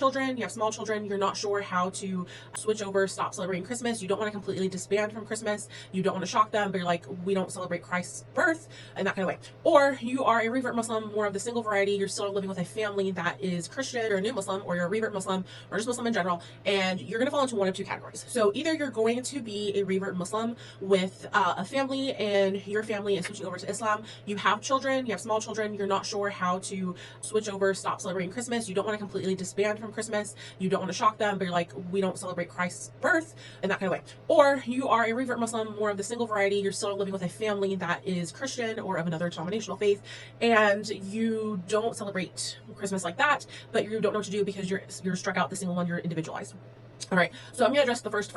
children, you have small children, you're not sure how to switch over, stop celebrating Christmas, you don't want to completely disband from Christmas, you don't want to shock them, but you're like, we don't celebrate Christ's birth in that kind of way. Or you are a revert Muslim, more of the single variety, you're still living with a family that is Christian, you're a new Muslim, or you're a revert Muslim, or just Muslim in general, and you're going to fall into one of two categories. So either you're going to be a revert Muslim with a family, and your family is switching over to Islam, you have children, you have small children, you're not sure how to switch over, stop celebrating Christmas, you don't want to completely disband from Christmas, you don't want to shock them, but you're like, we don't celebrate Christ's birth in that kind of way. Or you are a revert Muslim, more of the single variety, you're still living with a family that is Christian or of another denominational faith, and you don't celebrate Christmas like that, but you don't know what to do because you're struck out the single one, you're individualized. All right, so I'm going to address the first.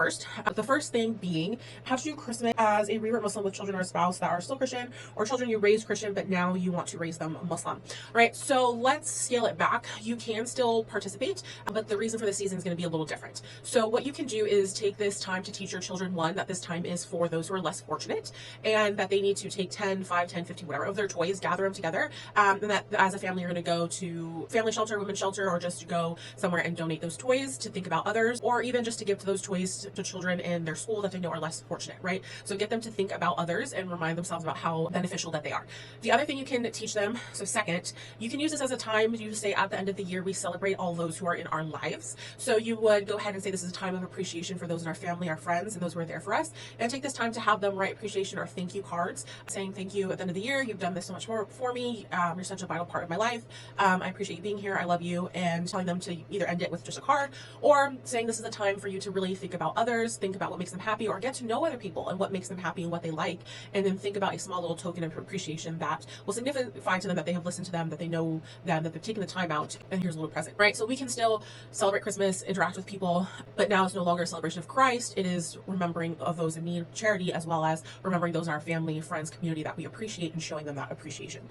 The first thing being how to do Christmas as a revert Muslim with children or a spouse that are still Christian, or children you raised Christian but now you want to raise them Muslim. All right, so let's scale it back. You can still participate, but the reason for the season is going to be a little different. So what you can do is take this time to teach your children, one, that this time is for those who are less fortunate, and that they need to take 10, 5, 10, 15, whatever of their toys, gather them together, and that as a family you're going to go to family shelter, women's shelter, or just to go somewhere and donate those toys to think about others, or even just to give to those toys to children in their school that they know are less fortunate, right? So get them to think about others and remind themselves about how beneficial that they are. The other thing you can teach them, so second, you can use this as a time, you say at the end of the year, we celebrate all those who are in our lives. So you would go ahead and say this is a time of appreciation for those in our family, our friends, and those who are there for us, and take this time to have them write appreciation or thank you cards saying thank you at the end of the year, you've done this so much more for me, you're such a vital part of my life, I appreciate you being here, I love you, and telling them to either end it with just a card, or saying this is a time for you to really think about others, think about what makes them happy, or get to know other people and what makes them happy and what they like, and then think about a small little token of appreciation that will signify to them that they have listened to them, that they know them, that they've taken the time out, and here's a little present, right? So we can still celebrate Christmas, interact with people, but now it's no longer a celebration of Christ, it is remembering of those in need, charity, as well as remembering those in our family, friends, community that we appreciate and showing them that appreciation.